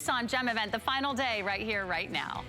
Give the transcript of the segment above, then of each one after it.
Tucson Gem Event, the final day right here, right now.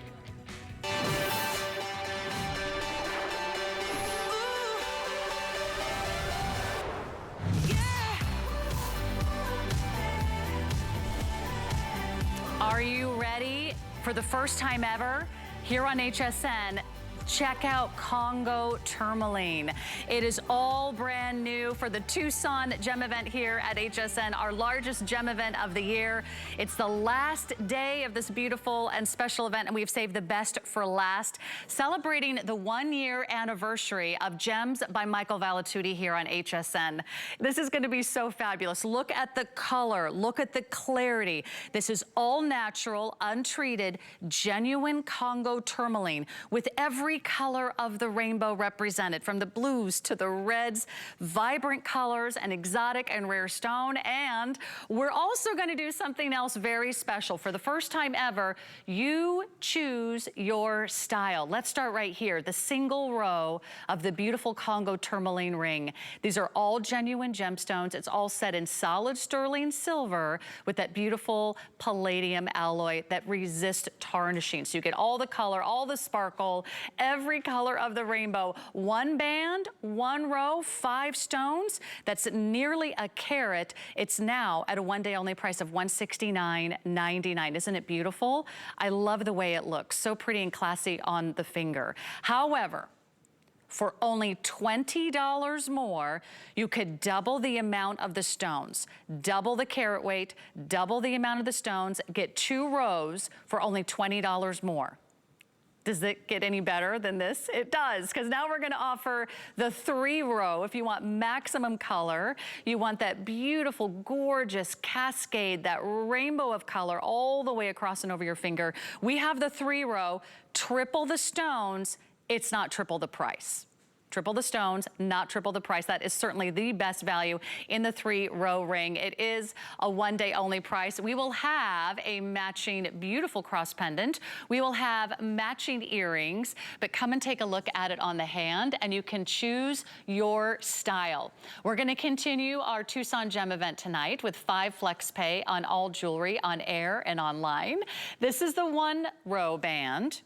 Are you ready? For the first time ever, here on HSN, check out Congo Tourmaline. It is all brand new for the Tucson Gem Event here at HSN, our largest gem event of the year. It's the last day of this beautiful and special event, and we've saved the best for last, celebrating the 1-year anniversary of Gems by Michael Valitutti here on HSN. This is gonna be so fabulous. Look at the color, look at the clarity. This is all natural, untreated, genuine Congo Tourmaline with every color of the rainbow represented, from the blues to the reds, vibrant colors, and exotic and rare stone. And we're also going to do something else very special. For the first time ever, you choose your style. Let's start right here. The single row of the beautiful Congo Tourmaline ring. These are all genuine gemstones. It's all set in solid sterling silver with that beautiful palladium alloy that resists tarnishing. So you get all the color, all the sparkle, every color of the rainbow. One band, one row, 5 stones. That's nearly a carat. It's now at a 1-day only price of $169.99. Isn't it beautiful? I love the way it looks. So pretty and classy on the finger. However, for only $20 more, you could double the amount of the stones, double the carat weight, double the amount of the stones, get 2 rows for only $20 more. Does it get any better than this? It does, because now we're gonna offer the 3-row. If you want maximum color, you want that beautiful, gorgeous cascade, that rainbow of color all the way across and over your finger. We have the 3-row, triple the stones, it's not triple the price. Triple the stones, not triple the price. That is certainly the best value in the 3-row ring. It is a 1-day only price. We will have a matching beautiful cross pendant. We will have matching earrings, but come and take a look at it on the hand and you can choose your style. We're gonna continue our Tucson Gem event tonight with 5 flex pay on all jewelry on air and online. This is the 1-row band.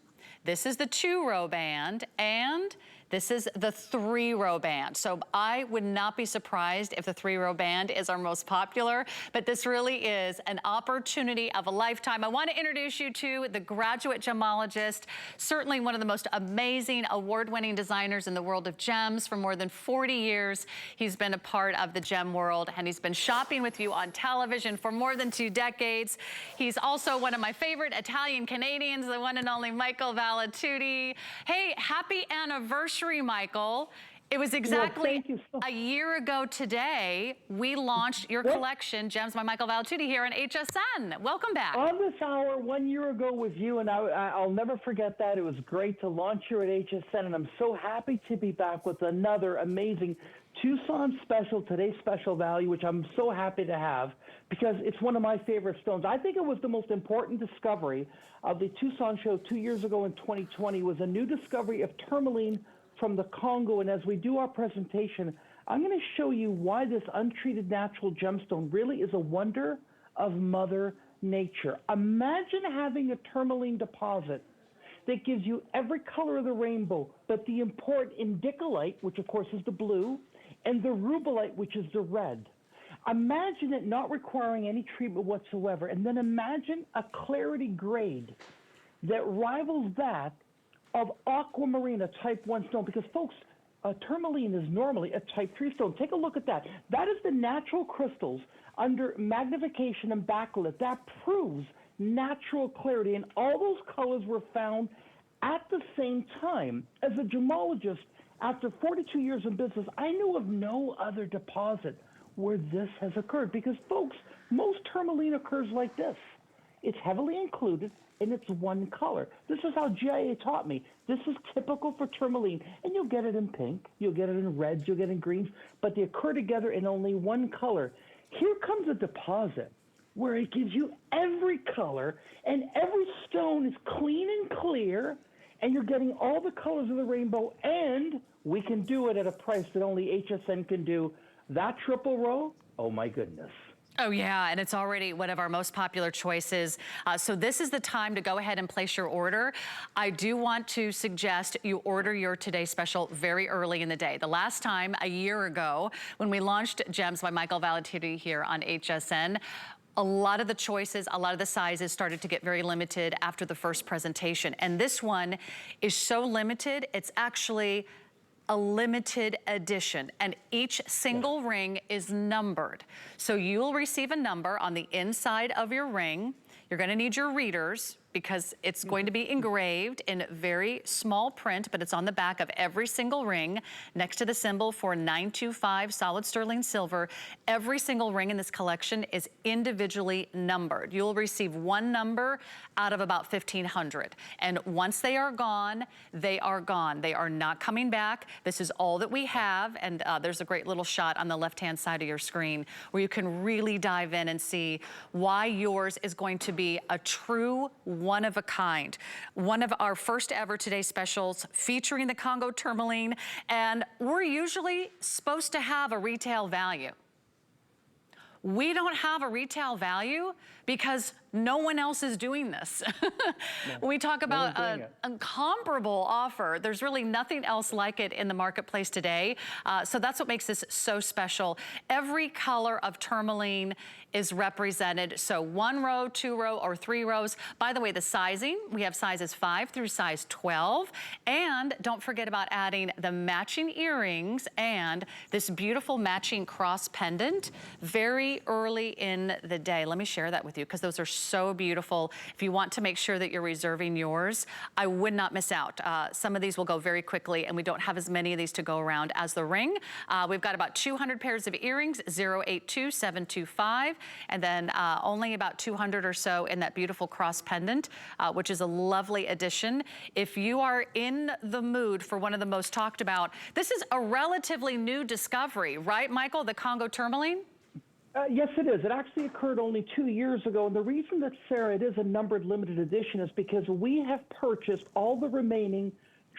This is the 2-row band, and this is the 3-row band. So I would not be surprised if the 3-row band is our most popular, but this really is an opportunity of a lifetime. I want to introduce you to the graduate gemologist, certainly one of the most amazing award-winning designers in the world of gems. For more than 40 years, he's been a part of the gem world, and he's been shopping with you on television for more than 2 decades. He's also one of my favorite Italian Canadians, the one and only Michael Valitutti. Hey, happy anniversary, Michael. It was exactly a year ago today we launched your collection, Gems by Michael Valitutti, here on HSN. Welcome back. On this hour 1 year ago with you, and I'll never forget that. It was great to launch here at HSN, and I'm so happy to be back with another amazing Tucson special, today's special value, which I'm so happy to have because it's one of my favorite stones. I think it was the most important discovery of the Tucson show 2 years ago in 2020 was a new discovery of tourmaline from the Congo. And as we do our presentation, I'm going to show you why this untreated natural gemstone really is a wonder of Mother Nature. Imagine having a tourmaline deposit that gives you every color of the rainbow, but the important indicolite, which of course is the blue, and the rubellite, which is the red. Imagine it not requiring any treatment whatsoever, and then imagine a clarity grade that rivals that of aquamarine, a type 1 stone, because folks, tourmaline is normally a type 3 stone. Take a look at that. That is the natural crystals under magnification and backlit. That proves natural clarity, and all those colors were found at the same time. As a gemologist, after 42 years in business, I knew of no other deposit where this has occurred, because folks, most tourmaline occurs like this. It's heavily included, and it's one color. This is how GIA taught me. This is typical for tourmaline, and you'll get it in pink, you'll get it in reds, you'll get it in greens, but they occur together in only one color. Here comes a deposit where it gives you every color, and every stone is clean and clear, and you're getting all the colors of the rainbow, and we can do it at a price that only HSN can do. That 3-row, oh my goodness. Oh yeah, and it's already one of our most popular choices. So this is the time to go ahead and place your order. I do want to suggest you order your Today Special very early in the day. The last time, a year ago, when we launched Gems by Michael Valitutti here on HSN, a lot of the choices, a lot of the sizes started to get very limited after the first presentation. And this one is so limited, it's actually a limited edition, and each single ring is numbered. So you'll receive a number on the inside of your ring. You're gonna need your readers because it's going to be engraved in very small print, but it's on the back of every single ring next to the symbol for 925 solid sterling silver. Every single ring in this collection is individually numbered. You'll receive one number out of about 1,500. And once they are gone, they are gone. They are not coming back. This is all that we have. And there's a great little shot on the left-hand side of your screen where you can really dive in and see why yours is going to be a true one of a kind. One of our first ever Today Specials featuring the Congo Tourmaline, and we're usually supposed to have a retail value. We don't have a retail value because no one else is doing this. No, we talk about a comparable offer. There's really nothing else like it in the marketplace today. So that's what makes this so special. Every color of tourmaline is represented. So 1 row, 2 row, or 3 rows. By the way, the sizing, we have sizes 5 through size 12. And don't forget about adding the matching earrings and this beautiful matching cross pendant very early in the day. Let me share that with you because those are so beautiful. If you want to make sure that you're reserving yours, I would not miss out. Some of these will go very quickly, and we don't have as many of these to go around as the ring. We've got about 200 pairs of earrings, 082725, and then only about 200 or so in that beautiful cross pendant, which is a lovely addition. If you are in the mood for one of the most talked about, this is a relatively new discovery, right, Michael, the Congo Tourmaline? Yes, it is. It actually occurred only 2 years ago. And the reason that, Sarah, it is a numbered limited edition is because we have purchased all the remaining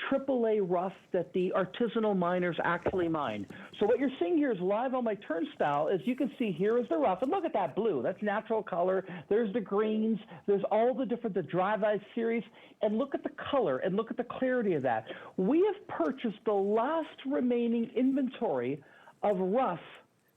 AAA rough that the artisanal miners actually mine. So what you're seeing here is live on my turnstile. As you can see, here is the rough. And look at that blue. That's natural color. There's the greens. There's all the different, the Drive Eye series. And look at the color and look at the clarity of that. We have purchased the last remaining inventory of rough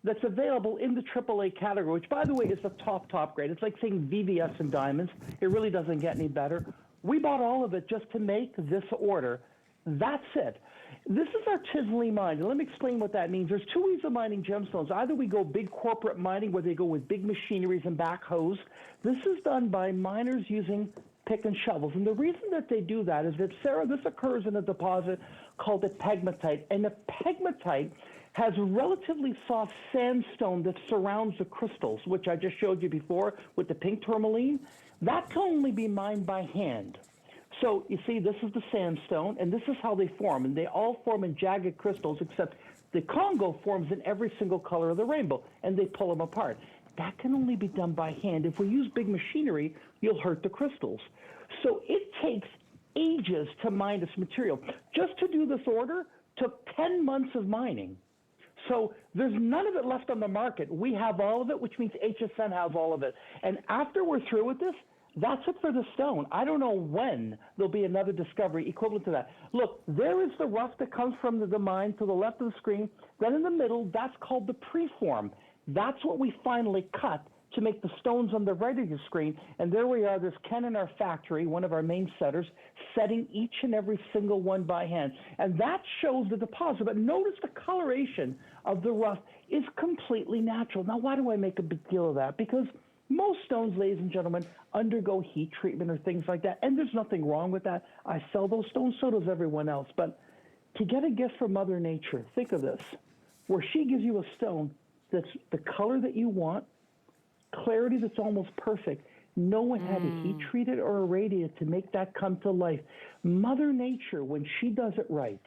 that's available in the AAA category, which, by the way, is the top grade. It's like saying VVS and diamonds. It really doesn't get any better. We bought all of it just to make this order. That's it. This is artisanally mined. And let me explain what that means. There's 2 ways of mining gemstones. Either we go big corporate mining, where they go with big machineries and backhoes. This is done by miners using pick and shovels. And the reason that they do that is that, Sarah, this occurs in a deposit called a pegmatite. And the pegmatite has a relatively soft sandstone that surrounds the crystals, which I just showed you before with the pink tourmaline. That can only be mined by hand. So you see, this is the sandstone, and this is how they form. And they all form in jagged crystals, except the Congo forms in every single color of the rainbow, and they pull them apart. That can only be done by hand. If we use big machinery, you'll hurt the crystals. So it takes ages to mine this material. Just to do this order took 10 months of mining. So there's none of it left on the market. We have all of it, which means HSN has all of it. And after we're through with this, that's it for the stone. I don't know when there'll be another discovery equivalent to that. Look, there is the rough that comes from the mine to the left of the screen. Then in the middle, that's called the preform. That's what we finally cut to make the stones on the right of your screen. And there we are. There's Ken in our factory, one of our main setters, setting each and every single one by hand. And that shows the deposit. But notice the coloration of the rough is completely natural. Now, why do I make a big deal of that? Because most stones, ladies and gentlemen, undergo heat treatment or things like that. And there's nothing wrong with that. I sell those stones, so does everyone else. But to get a gift from Mother Nature, think of this, where she gives you a stone that's the color that you want, clarity that's almost perfect. No one had to heat treat it or irradiate it to make that come to life. Mother Nature, when she does it right,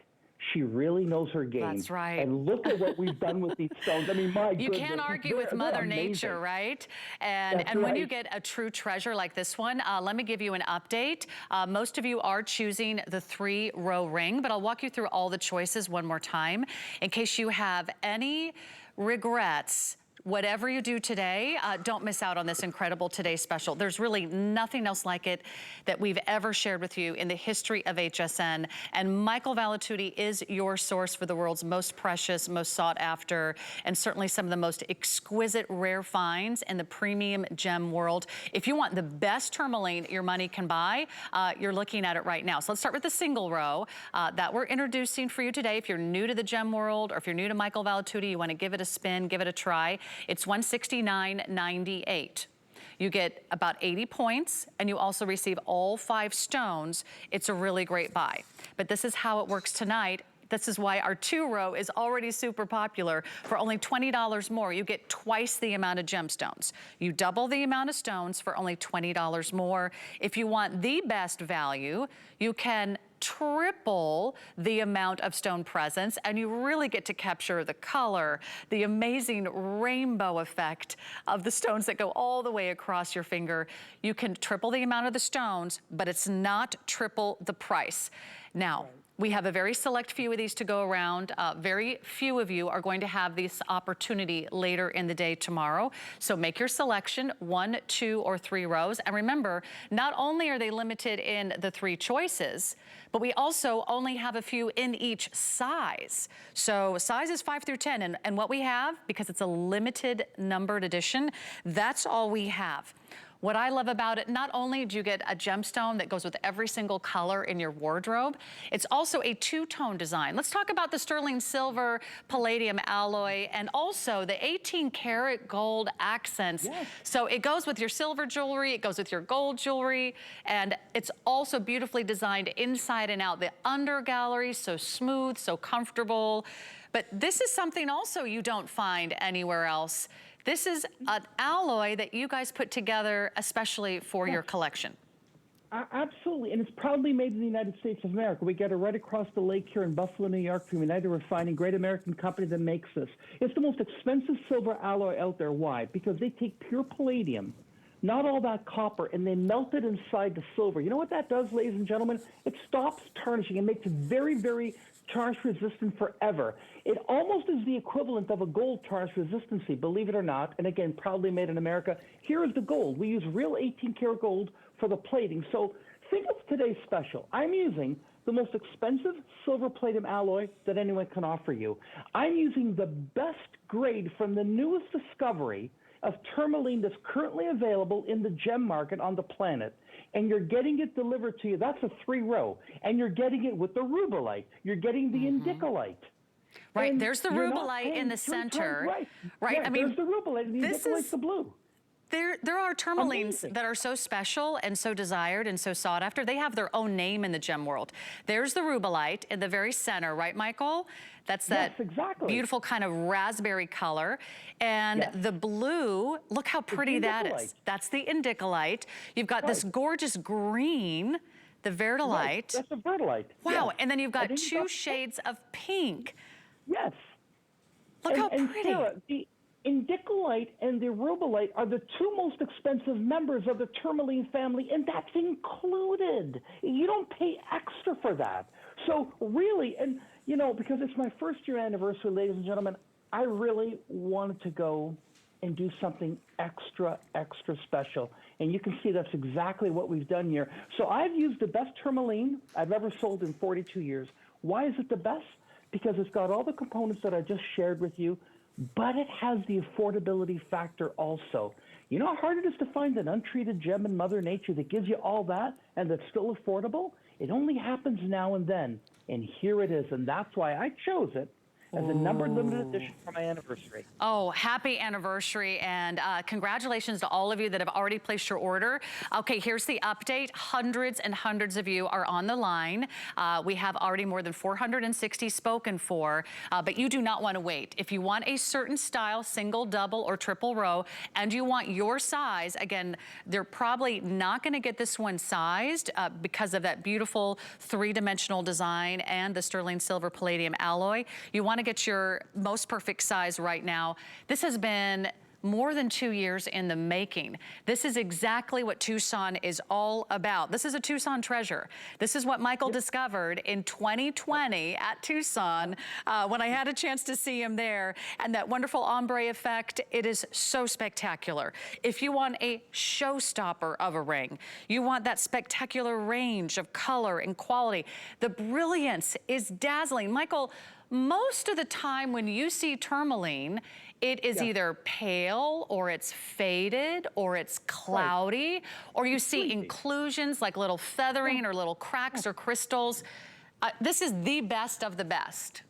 she really knows her game. That's right. And look at what we've done with these stones. I mean, my You goodness. can't argue with Mother Nature, right? And when you get a true treasure like this one, let me give you an update. Most of you are choosing the 3-row ring, but I'll walk you through all the choices one more time in case you have any regrets Whatever you do today, don't miss out on this incredible Today Special. There's really nothing else like it that we've ever shared with you in the history of HSN. And Michael Valitutti is your source for the world's most precious, most sought after, and certainly some of the most exquisite, rare finds in the premium gem world. If you want the best tourmaline your money can buy, you're looking at it right now. So let's start with the single row that we're introducing for you today. If you're new to the gem world, or if you're new to Michael Valitutti, you want to give it a spin, give it a try. It's $169.98. You get about 80 points, and you also receive all 5 stones. It's a really great buy. But this is how it works tonight. This is why our 2-row is already super popular. For only $20 more, you get twice the amount of gemstones. You double the amount of stones for only $20 more. If you want the best value, you can triple the amount of stone presence, and you really get to capture the color, the amazing rainbow effect of the stones that go all the way across your finger. You can triple the amount of the stones, but it's not triple the price. Now, we have a very select few of these to go around. Very few of you are going to have this opportunity later in the day tomorrow. So make your selection, 1, 2, or 3 rows. And remember, not only are they limited in the 3 choices, but we also only have a few in each size. So size is 5 through 10. And what we have, because it's a limited numbered edition, that's all we have. What I love about it, not only do you get a gemstone that goes with every single color in your wardrobe, it's also a 2-tone design. Let's talk about the sterling silver palladium alloy and also the 18-karat gold accents. Yes. So it goes with your silver jewelry, it goes with your gold jewelry, and it's also beautifully designed inside and out. The under gallery, so smooth, so comfortable. But this is something also you don't find anywhere else. This is an alloy that you guys put together especially for your collection. Absolutely, and it's proudly made in the United States of America. We get it right across the lake here in Buffalo, New York from United Refining, great American company that makes this. It's the most expensive silver alloy out there. Why? Because they take pure palladium, not all that copper, and they melt it inside the silver. You know what that does, ladies and gentlemen? It stops tarnishing and makes it very, very tarnish resistant forever. It almost is the equivalent of a gold tarnish resistancy, believe it or not. And again, proudly made in America. Here is the gold. We use real 18-karat gold for the plating. So think of today's special. I'm using the most expensive silver palladium alloy that anyone can offer you. I'm using the best grade from the newest discovery of tourmaline that's currently available in the gem market on the planet. And you're getting it delivered to you. That's a 3-row. And you're getting it with the rubellite. You're getting the indicolite. Right, And there's the rubellite in the center. Right, yeah, I mean, there's the rubellite and the indicolite's the blue. There are tourmalines that are so special and so desired and so sought after. They have their own name in the gem world. There's the rubellite in the very center, right, Michael? That's that beautiful kind of raspberry color. And the blue, look how pretty that is. That's the indicolite. You've got this gorgeous green, the verdolite. Right. That's the verdolite. Wow, and then you've got 2 shades of pink. Yes. Look how pretty. Sarah, the indicolite and the rubellite are the 2 most expensive members of the tourmaline family, and that's included. You don't pay extra for that. So really, and you know, because it's my 1st-year anniversary, ladies and gentlemen, I really wanted to go and do something extra, extra special. And you can see that's exactly what we've done here. So I've used the best tourmaline I've ever sold in 42 years. Why is it the best? Because it's got all the components that I just shared with you, but it has the affordability factor also. You know how hard it is to find an untreated gem in Mother Nature that gives you all that and that's still affordable? It only happens now and then, and here it is, and that's why I chose it as a numbered limited edition for my anniversary. Oh, happy anniversary, and congratulations to all of you that have already placed your order. Okay, here's the update. Hundreds and hundreds of you are on the line. We have already more than 460 spoken for, but you do not want to wait. If you want a certain style, single, double, or triple row, and you want your size, again, they're probably not going to get this one sized because of that beautiful 3-dimensional design and the sterling silver palladium alloy. You want to get your most perfect size right now. This has been more than 2 years in the making. This is exactly what Tucson is all about. This is a Tucson treasure. This is what Michael discovered in 2020 at Tucson when I had a chance to see him there. And that wonderful ombre effect, it is so spectacular. If you want a showstopper of a ring, you want that spectacular range of color and quality, the brilliance is dazzling. Michael, most of the time when you see tourmaline, it is either pale or it's faded or it's cloudy, or you see inclusions like little feathering or little cracks or crystals. This is the best of the best.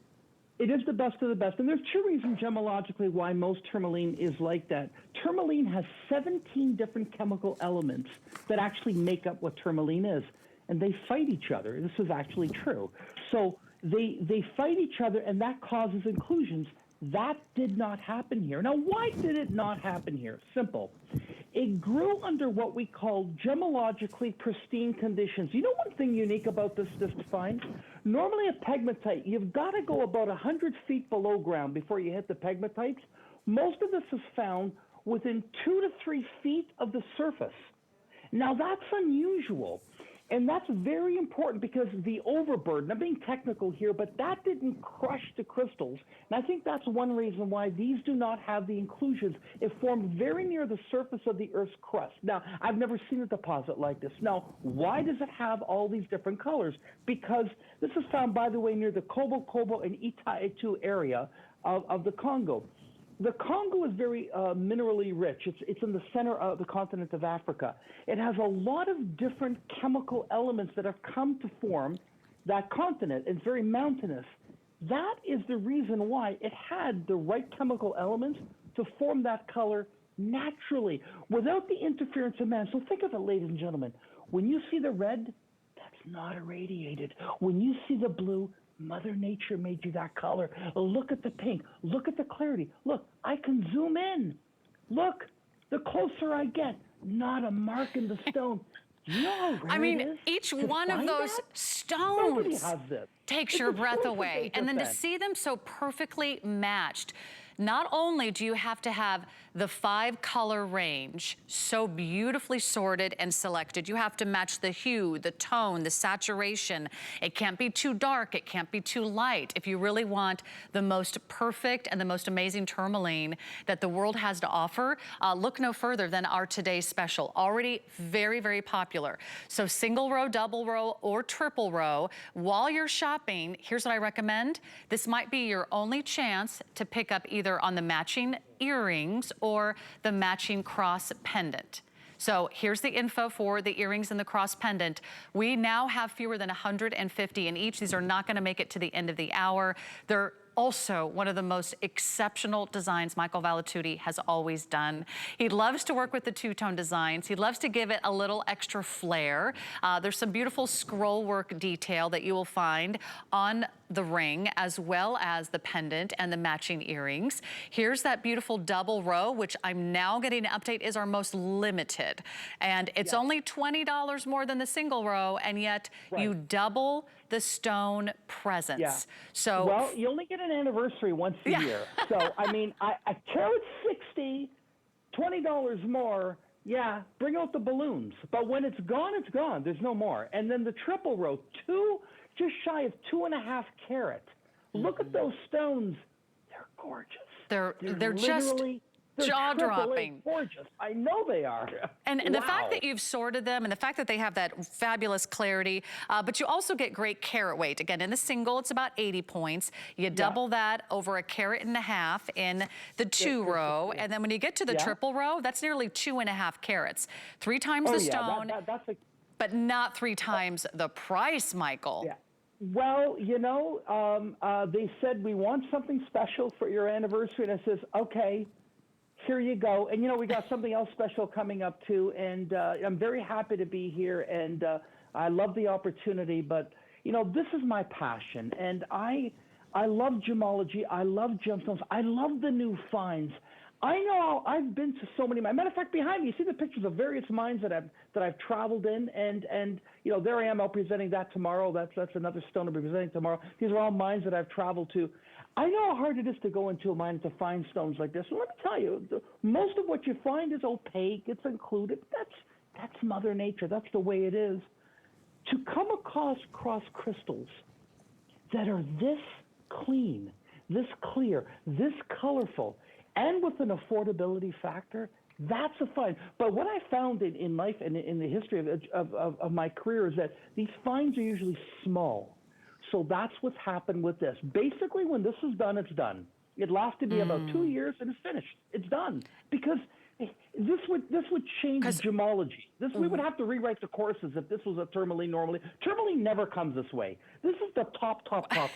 It is the best of the best. And there's two reasons gemologically why most tourmaline is like that. Tourmaline has 17 different chemical elements that actually make up what tourmaline is. And they fight each other. This is actually true. So they fight each other, and that causes inclusions. That did not happen here. Now, why did it not happen here? Simple. It grew under what we call gemologically pristine conditions. You know one thing unique about this find? Normally a pegmatite, you've got to go about 100 feet below ground before you hit the pegmatites. Most of this is found within 2 to 3 feet of the surface. Now, that's unusual. And that's very important because the overburden, I'm being technical here, but that didn't crush the crystals. And I think that's one reason why these do not have the inclusions. It formed very near the surface of the Earth's crust. Now, I've never seen a deposit like this. Now, why does it have all these different colors? Because this is found, by the way, near the Kobo and Itaitu area of the Congo. The Congo is very minerally rich. It's in the center of the continent of Africa. It has a lot of different chemical elements that have come to form that continent. It's very mountainous. That is the reason why it had the right chemical elements to form that color naturally, without the interference of man. So think of it, ladies and gentlemen. When you see the red, that's not irradiated. When you see the blue, Mother Nature made you that color. Look at the pink. Look at the clarity. Look, I can zoom in. Look, the closer I get, not a mark in the stone. Do you know how rare I mean, it is each to one of find those that? stones Nobody has this. takes It's your a breath proof of away. And then to HSN. see them so perfectly matched, not only do you have to have the 5-color range so beautifully sorted and selected, you have to match the hue, the tone, the saturation. It can't be too dark, it can't be too light. If you really want the most perfect and the most amazing tourmaline that the world has to offer, look no further than our today's special. Already very, very popular. So single row, double row, or triple row. While you're shopping, here's what I recommend. This might be your only chance to pick up either on the matching earrings or the matching cross pendant. So here's the info for the earrings and the cross pendant. We now have fewer than 150 in each. These are not going to make it to the end of the hour. They're also one of the most exceptional designs Michael Valitutti has always done. He loves to work with the two-tone designs. He loves to give it a little extra flair. There's some beautiful scroll work detail that you will find on the ring, as well as the pendant and the matching earrings. Here's that beautiful double row, which I'm now getting an update is our most limited. And it's only $20 more than the single row, and yet you double the stone presence. So, well, you only get an anniversary once a year. So, I mean, a carat 60, $20 more. Yeah, bring out the balloons. But when it's gone, it's gone. There's no more. And then the triple row, just shy of 2.5 carat. Look at those stones. They're gorgeous. They're just jaw-dropping. Gorgeous. I know they are. And the fact that you've sorted them and the fact that they have that fabulous clarity, but you also get great carat weight. Again, in the single, it's about 80 points. You double that over 1.5 carats in the 2 row. And then when you get to the triple row, that's nearly 2.5 carats. 3 times the stone, but not 3 times the price, Michael. Well, you know, they said, we want something special for your anniversary. And I says, okay, here you go. And, you know, we got something else special coming up, too. And I'm very happy to be here. And I love the opportunity. But, you know, this is my passion. And I love gemology. I love gemstones. I love the new finds. I know I've been to so many. Matter of fact, behind me, you see the pictures of various mines that I've traveled in, and you know, there I am out presenting that tomorrow. That's another stone I'll be presenting tomorrow. These are all mines that I've traveled to. I know how hard it is to go into a mine to find stones like this. So let me tell you, most of what you find is opaque. It's included. That's Mother Nature. That's the way it is. To come across crystals that are this clean, this clear, this colorful, and with an affordability factor, that's a find. But what I found in life and in the history of my career is that these finds are usually small. So that's what's happened with this. Basically, when this is done, it's done. It lasts to be about 2 years and it's finished. It's done. Because this would change gemology. We would have to rewrite the courses if this was a tourmaline normally. Tourmaline never comes this way. This is the top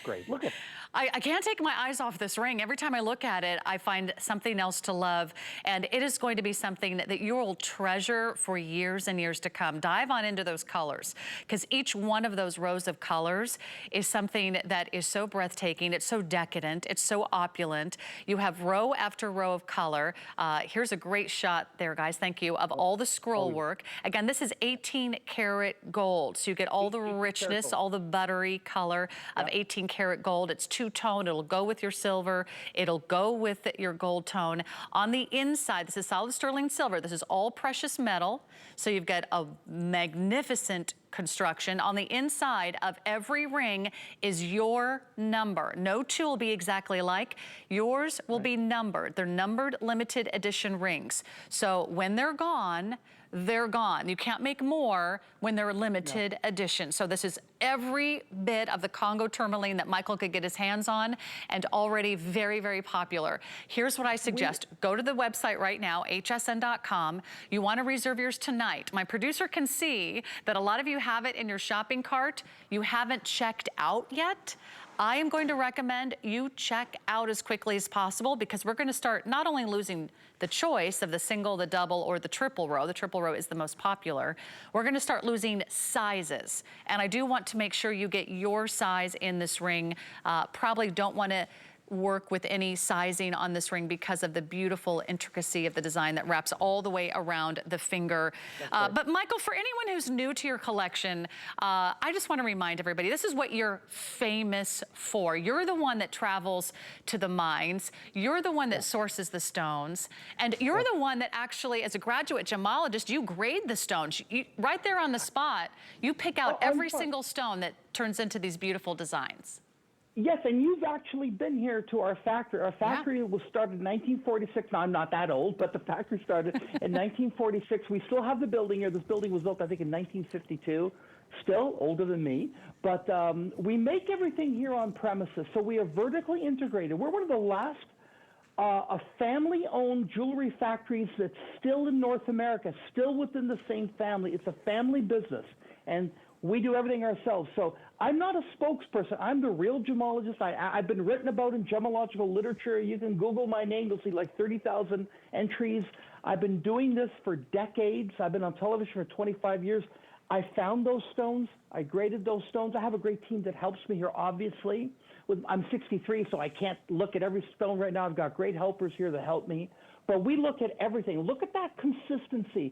grade. Look at it. I can't take my eyes off this ring. Every time I look at it, I find something else to love. And it is going to be something that you will treasure for years and years to come. Dive on into those colors, because each one of those rows of colors is something that is so breathtaking. It's so decadent. It's so opulent. You have row after row of color. Here's a great shot there, guys. Thank you, of all the scroll work. Again, this is 18 karat gold. So you get all the richness, all the buttery color of 18 karat gold. It's two-tone. It'll go with your silver. It'll go with your gold tone. On the inside, this is solid sterling silver. This is all precious metal. So you've got a magnificent construction. On the inside of every ring is your number. No two will be exactly alike. Yours will be numbered. They're numbered limited edition rings. So when they're gone, they're gone. You can't make more when they're limited edition. So this is every bit of the Congo tourmaline that Michael could get his hands on, and already very, very popular. Here's what I suggest. Go to the website right now, hsn.com. You want to reserve yours tonight. My producer can see that a lot of you have it in your shopping cart. You haven't checked out yet. I am going to recommend you check out as quickly as possible, because we're going to start not only losing the choice of the single, the double, or the triple row. The triple row is the most popular. We're going to start losing sizes. And I do want to make sure you get your size in this ring. Probably don't want to work with any sizing on this ring because of the beautiful intricacy of the design that wraps all the way around the finger. But Michael, for anyone who's new to your collection, I just want to remind everybody, this is what you're famous for. You're the one that travels to the mines. You're the one that sources the stones. And you're the one that actually, as a graduate gemologist, you grade the stones. Right there on the spot, you pick out every single stone that turns into these beautiful designs. Yes, and you've actually been here to our factory. Our factory was started in 1946. Now, I'm not that old, but the factory started in 1946. We still have the building here. This building was built, I think, in 1952. Still older than me. But we make everything here on premises, so we are vertically integrated. We're one of the last family-owned jewelry factories that's still in North America, still within the same family. It's a family business, and we do everything ourselves. So I'm not a spokesperson. I'm the real gemologist. I've been written about in gemological literature. You can Google my name. You'll see like 30,000 entries. I've been doing this for decades. I've been on television for 25 years. I found those stones. I graded those stones. I have a great team that helps me here, obviously. I'm 63, so I can't look at every stone right now. I've got great helpers here that help me. But we look at everything. Look at that consistency.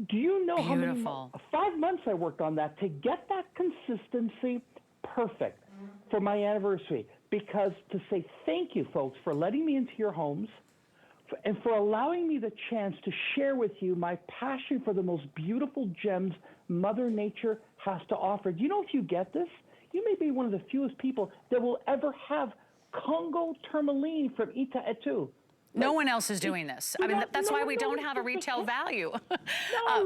Do you know how many 5 months I worked on that to get that consistency perfect for my anniversary? Because to say thank you, folks, for letting me into your homes and for allowing me the chance to share with you my passion for the most beautiful gems Mother Nature has to offer. Do you know, if you get this, you may be one of the fewest people that will ever have Congo tourmaline from Ita-Etu. No one else is doing this. I mean, that's why we don't have a retail value.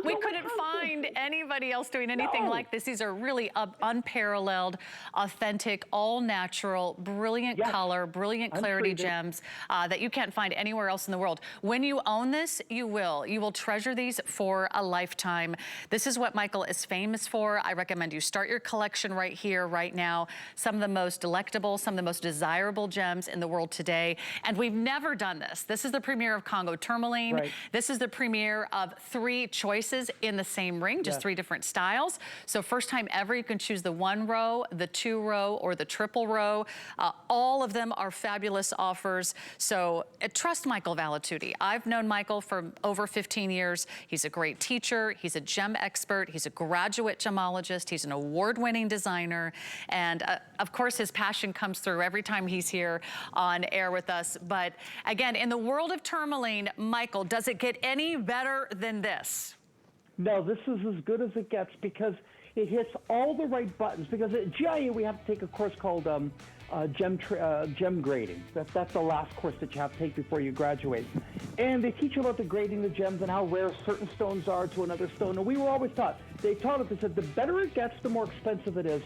We couldn't find anybody else doing anything like this. These are really unparalleled, authentic, all-natural, brilliant color, brilliant clarity gems that you can't find anywhere else in the world. When you own this, you will. You will treasure these for a lifetime. This is what Michael is famous for. I recommend you start your collection right here, right now. Some of the most delectable, some of the most desirable gems in the world today. And we've never done this. this. This is the premiere of Congo Tourmaline. Right. This is the premiere of 3 choices in the same ring, just 3 different styles. So first time ever, you can choose the 1 row, the 2 row, or the triple row. All of them are fabulous offers. So trust Michael Valitutti. I've known Michael for over 15 years. He's a great teacher. He's a gem expert. He's a graduate gemologist. He's an award-winning designer. And of course, his passion comes through every time he's here on air with us. But again, in the world of tourmaline, Michael, does it get any better than this? No, this is as good as it gets because it hits all the right buttons. Because at GIA, we have to take a course called gem grading. That's the last course that you have to take before you graduate. And they teach you about the grading the gems and how rare certain stones are to another stone. And we were always taught, they taught us, they said, the better it gets, the more expensive it is.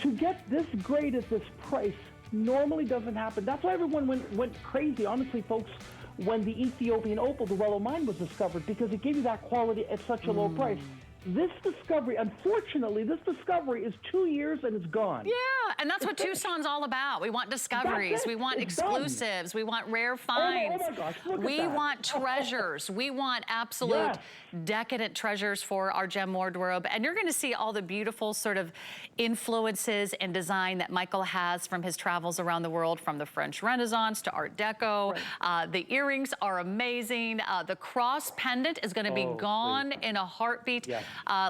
To get this grade at this price normally doesn't happen. That's why everyone went crazy, honestly, folks, when the Ethiopian Opal, the Wellow Mine, was discovered, because it gave you that quality at such a low price. This discovery, unfortunately, this discovery is 2 years and it's gone. Yeah, and that's what Tucson's all about. We want discoveries. We want exclusives. We want rare finds. Oh my gosh, look at we that. want treasures. We want absolute decadent treasures for our gem wardrobe. And you're going to see all the beautiful sort of influences and design that Michael has from his travels around the world, from the French Renaissance to Art Deco. Right. The earrings are amazing. The cross pendant is going to be gone in a heartbeat. Yeah.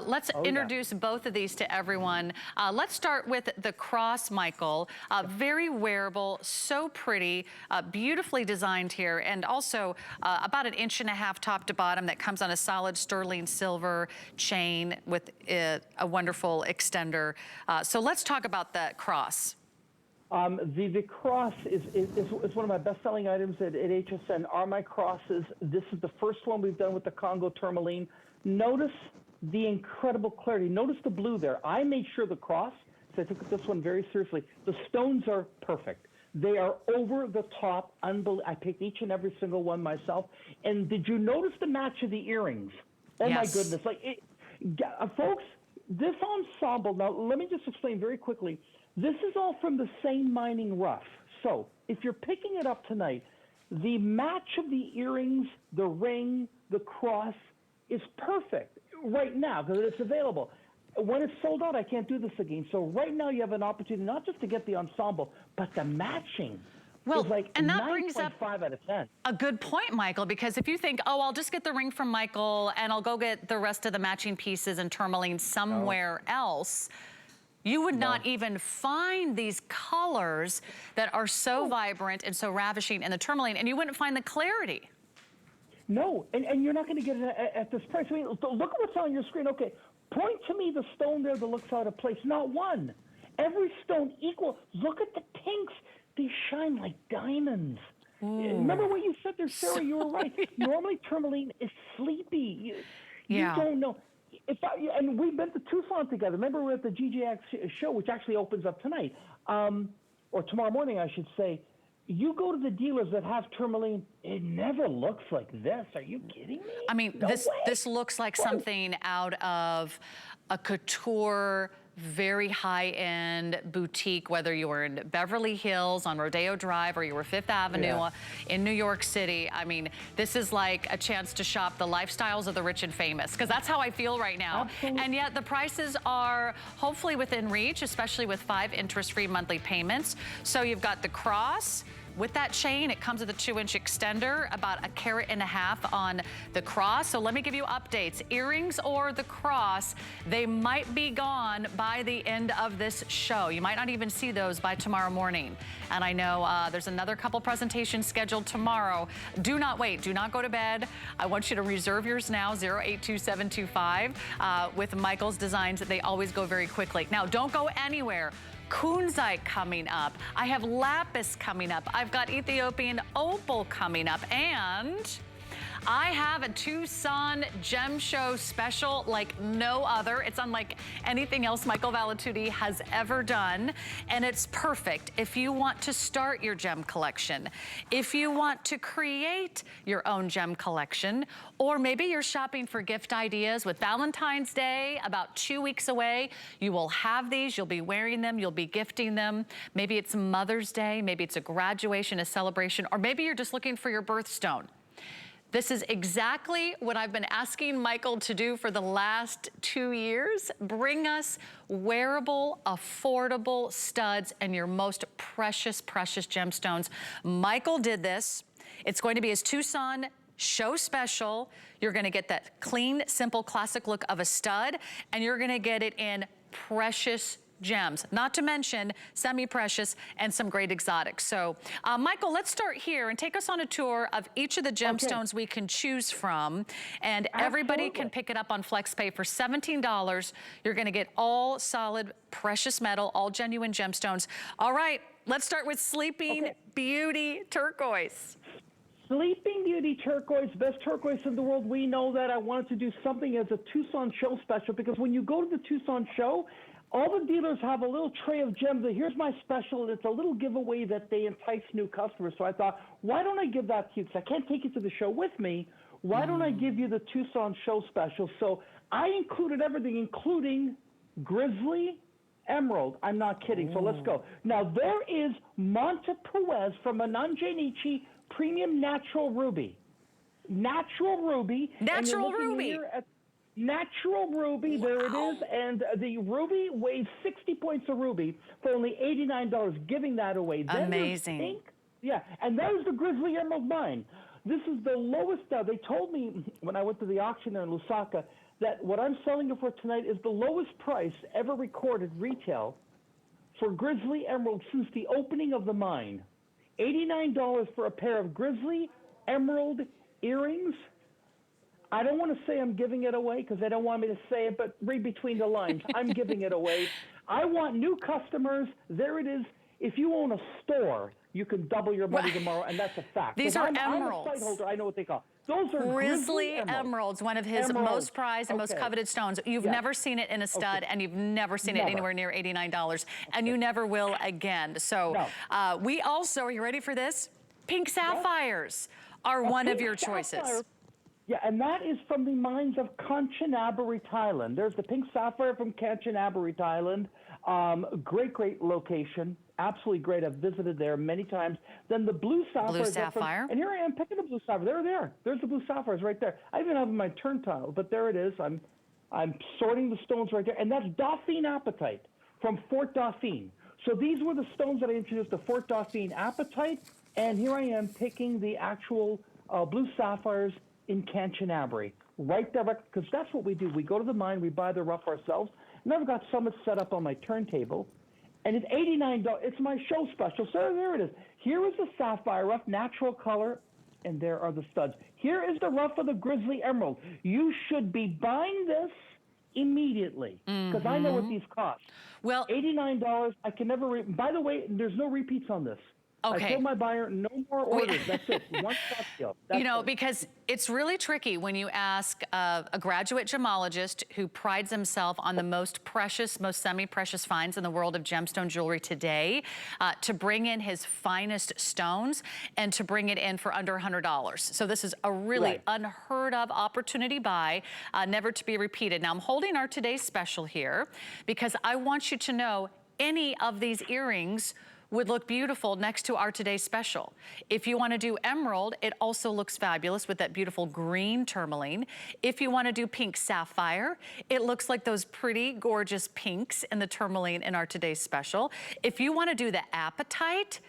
Let's introduce both of these to everyone. Let's start with the cross, Michael. Very wearable, so pretty, beautifully designed here, and also about 1.5 inches top to bottom that comes on a solid sterling silver chain with a wonderful extender. So let's talk about the cross. The cross is one of my best-selling items at HSN, are my crosses. This is the first one we've done with the Congo Tourmaline. Notice the incredible clarity. Notice the blue there. I made sure the cross, so I took this one very seriously. The stones are perfect. They are over the top. I picked each and every single one myself. And did you notice the match of the earrings? Oh my goodness. Folks, this ensemble, now let me just explain very quickly. This is all from the same mining rough. So if you're picking it up tonight, the match of the earrings, the ring, the cross is perfect right now because it's available. When it's sold out, I can't do this again. So right now you have an opportunity not just to get the ensemble, but the matching. Well, is like and that brings up 5 out of 10. A good point, Michael, because if you think, oh, I'll just get the ring from Michael and I'll go get the rest of the matching pieces and tourmaline somewhere else, you would not even find these colors that are so vibrant and so ravishing in the tourmaline, and you wouldn't find the clarity. No, and you're not going to get it at this price. I mean, look at what's on your screen. Okay, point to me the stone there that looks out of place. Not one. Every stone equal. Look at the pinks. They shine like diamonds. Remember what you said there, Sarah? You were right. Normally, tourmaline is sleepy. You don't know. And we've been to Tucson together. Remember, we were at the GJX show, which actually opens up tonight, or tomorrow morning, I should say. You go to the dealers that have tourmaline, it never looks like this. Are you kidding me? I mean, this looks like something out of a couture, very high-end boutique, whether you were in Beverly Hills on Rodeo Drive or you were Fifth Avenue in New York City. I mean, this is like a chance to shop the lifestyles of the rich and famous, because that's how I feel right now. Absolutely. And yet the prices are hopefully within reach, especially with 5 interest-free monthly payments. So you've got the cross. With that chain, it comes with a 2-inch extender, about 1.5 carats on the cross. So let me give you updates. Earrings or the cross, they might be gone by the end of this show. You might not even see those by tomorrow morning. And I know there's another couple presentations scheduled tomorrow. Do not wait. Do not go to bed. I want you to reserve yours now, 082725. With Michael's designs, they always go very quickly. Now, don't go anywhere. Kunzite coming up. I have Lapis coming up. I've got Ethiopian Opal coming up. And I have a Tucson Gem Show special like no other. It's unlike anything else Michael Valitutti has ever done. And it's perfect if you want to start your gem collection, if you want to create your own gem collection, or maybe you're shopping for gift ideas with Valentine's Day about 2 weeks away. You will have these, you'll be wearing them, you'll be gifting them. Maybe it's Mother's Day, maybe it's a graduation, a celebration, or maybe you're just looking for your birthstone. This is exactly what I've been asking Michael to do for the last 2 years. Bring us wearable, affordable studs and your most precious, precious gemstones. Michael did this. It's going to be his Tucson Show special. You're gonna get that clean, simple, classic look of a stud, and you're gonna get it in precious gems, not to mention semi-precious and some great exotics. So, Michael, let's start here and take us on a tour of each of the gemstones we can choose from. And everybody can pick it up on FlexPay for $17. You're gonna get all solid, precious metal, all genuine gemstones. All right, let's start with Sleeping Beauty Turquoise. Sleeping Beauty Turquoise, best turquoise in the world. We know that. I wanted to do something as a Tucson Show special because when you go to the Tucson Show, all the dealers have a little tray of gems. Here's my special, and it's a little giveaway that they entice new customers. So I thought, why don't I give that to you? Because I can't take you to the show with me. Why don't I give you the Tucson Show special? So I included everything, including Grizzly Emerald. I'm not kidding. So let's go. Now, there is Montepuez from Anangenichi Premium Natural Ruby. Natural Ruby. Natural Ruby. Natural Ruby, there it is, and the ruby weighs 60 points of ruby for only $89, giving that away. Then amazing. Pink, yeah, and that is the Grizzly Emerald mine. This is the lowest, they told me when I went to the auction there in Lusaka that what I'm selling it for tonight is the lowest price ever recorded retail for Grizzly Emerald since the opening of the mine. $89 for a pair of Grizzly Emerald earrings. I don't want to say I'm giving it away because they don't want me to say it, but read between the lines. I'm giving it away. I want new customers. There it is. If you own a store, you can double your money tomorrow, and that's a fact. These are emeralds. emeralds. I'm a site holder. I know what they call. Those are Grizzly Emeralds, one of his most prized and most coveted stones. You've never seen it in a stud, and you've never seen it anywhere near $89, and you never will again. So we also, are you ready for this? Pink sapphires are one of your choices. Yeah, and that is from the mines of Kanchanaburi, Thailand. There's the pink sapphire from Kanchanaburi, Thailand. Great, great location. Absolutely great. I've visited there many times. Then the blue sapphire. Blue sapphire. And here I am picking the blue sapphire. There. There's the blue sapphires right there. I even have them in my turntile, but there it is. I'm sorting the stones right there. And that's Dauphine Apatite from Fort Dauphin. So these were the stones that I introduced to Fort Dauphin Apatite. And here I am picking the actual blue sapphires in Kanchanaburi, right there, because that's what we do. We go to the mine, we buy the rough ourselves, and I've got some set up on my turntable, and it's $89. It's my show special. So there it is. Here is the sapphire rough, natural color, and there are the studs. Here is the rough of the Grizzly Emerald. You should be buying this immediately, because I know what these cost. Well, $89. I can never. By the way, there's no repeats on this. Okay. I told my buyer, no more orders. That's it. One stop deal. You know, because it's really tricky when you ask a graduate gemologist who prides himself on the most precious, most semi-precious finds in the world of gemstone jewelry today, to bring in his finest stones and to bring it in for under $100. So this is a really unheard of opportunity buy, never to be repeated. Now I'm holding our today's special here because I want you to know any of these earrings would look beautiful next to our today's special. If you want to do emerald, it also looks fabulous with that beautiful green tourmaline. If you want to do pink sapphire, it looks like those pretty gorgeous pinks in the tourmaline in our today's special. If you want to do the apatite,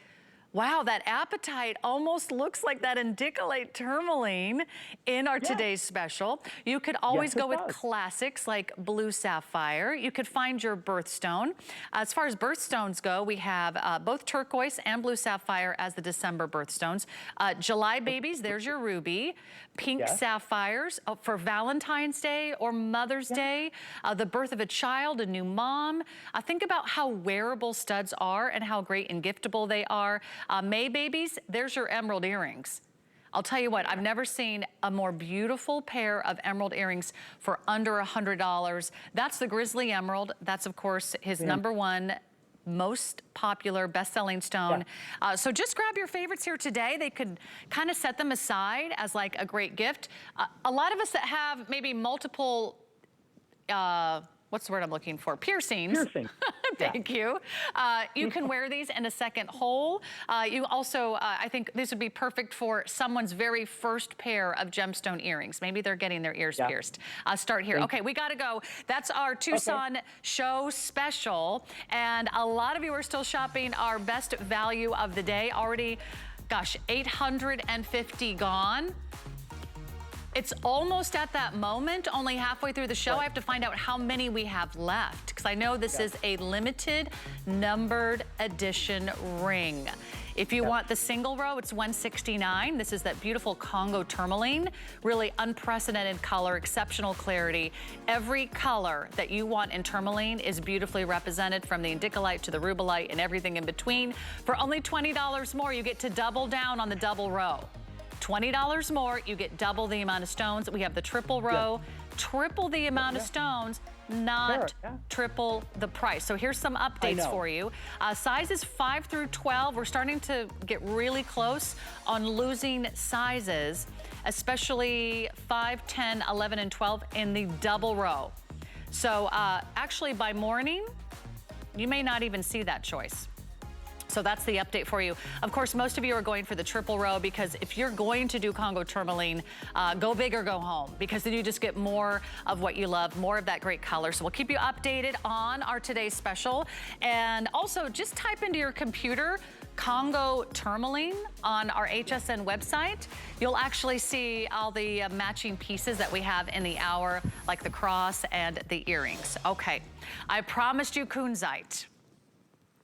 wow, that apatite almost looks like that indicolate tourmaline in our today's special. You could always go with classics like blue sapphire. You could find your birthstone. As far as birthstones go, we have both turquoise and blue sapphire as the December birthstones. July babies, there's your ruby. Pink sapphires for Valentine's Day or Mother's Day. The birth of a child, a new mom. Think about how wearable studs are and how great and giftable they are. May babies, there's your emerald earrings. I'll tell you what, I've never seen a more beautiful pair of emerald earrings for under $100. That's the Grizzly Emerald. That's, of course, his #1 most popular best-selling stone. So just grab your favorites here today. They could kind of set them aside as like a great gift. A lot of us that have maybe multiple, what's the word I'm looking for? Piercings. Piercing. Thank you. You can wear these in a second hole. You also, I think this would be perfect for someone's very first pair of gemstone earrings. Maybe they're getting their ears pierced. Start here. Okay, we got to go. That's our Tucson show special. And a lot of you are still shopping our best value of the day. Already, gosh, 850 gone. It's almost at that moment, only halfway through the show. I have to find out how many we have left, because I know this is a limited numbered edition ring. If you want the single row, it's $169. This is that beautiful Congo tourmaline, really unprecedented color, exceptional clarity. Every color that you want in tourmaline is beautifully represented, from the indicolite to the rubellite and everything in between. For only $20 more, you get to double down on the double row. $20 more, you get double the amount of stones. We have the triple row, triple the amount of stones, not triple the price. So here's some updates for you. Sizes 5 through 12, we're starting to get really close on losing sizes, especially 5, 10, 11, and 12 in the double row. So actually by morning, you may not even see that choice. So that's the update for you. Of course, most of you are going for the triple row, because if you're going to do Congo tourmaline, go big or go home, because then you just get more of what you love, more of that great color. So we'll keep you updated on our today's special. And also just type into your computer Congo tourmaline on our HSN website. You'll actually see all the matching pieces that we have in the hour, like the cross and the earrings. Okay, I promised you kunzite.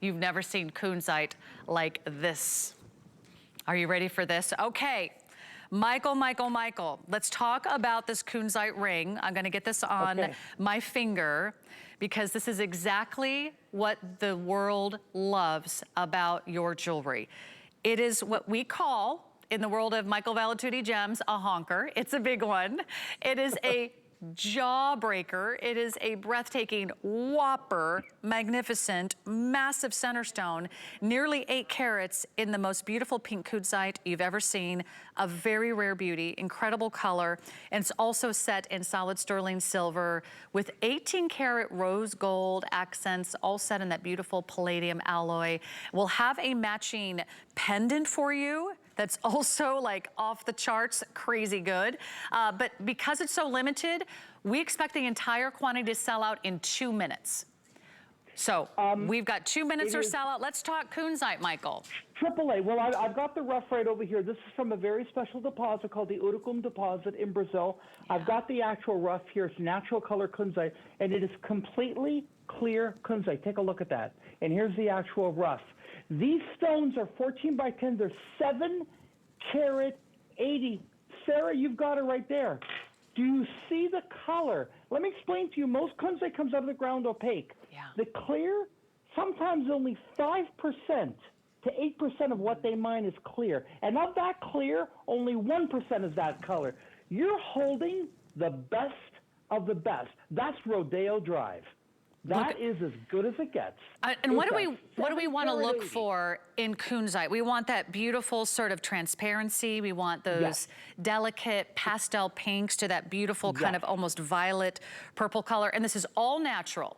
You've never seen kunzite like this. Are you ready for this? Okay, Michael, let's talk about this kunzite ring. I'm gonna get this on my finger, because this is exactly what the world loves about your jewelry. It is what we call, in the world of Michael Valitutti gems, a honker. It's a big one. It is a jawbreaker. It is a breathtaking, whopper, magnificent, massive center stone, nearly 8 carats in the most beautiful pink kunzite you've ever seen. A very rare beauty, incredible color, and it's also set in solid sterling silver with 18 karat rose gold accents, all set in that beautiful palladium alloy. We'll have a matching pendant for you that's also like off the charts, crazy good. But because it's so limited, we expect the entire quantity to sell out in 2 minutes. So we've got 2 minutes or sell out. Let's talk kunzite, Michael. AAA. Well, I've got the rough right over here. This is from a very special deposit called the Urucum deposit in Brazil. I've got the actual rough here. It's natural color kunzite, and it is completely clear kunzite. Take a look at that. And here's the actual rough. These stones are 14 by 10. They're 7 karat 80. Sarah, you've got it right there. Do you see the color? Let me explain to you. Most kunzite comes out of the ground opaque. The clear, sometimes only 5% to 8% of what they mine is clear. And of that clear, only 1% is that color. You're holding the best of the best. That's Rodeo Drive. That is as good as it gets. And what do we want to look for in kunzite? We want that beautiful sort of transparency. We want those delicate pastel pinks to that beautiful kind of almost violet purple color. And this is all natural.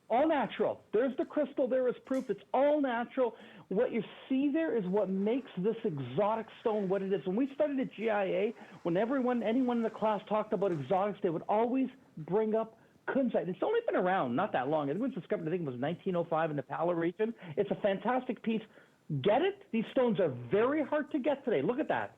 All natural. There's the crystal. There is proof. It's all natural. What you see there is what makes this exotic stone what it is. When we studied at GIA, when anyone in the class talked about exotics, they would always bring up kunzite. It's only been around not that long. It was discovered, I think it was 1905 in the Pala region. It's a fantastic piece. Get it? These stones are very hard to get today. Look at that.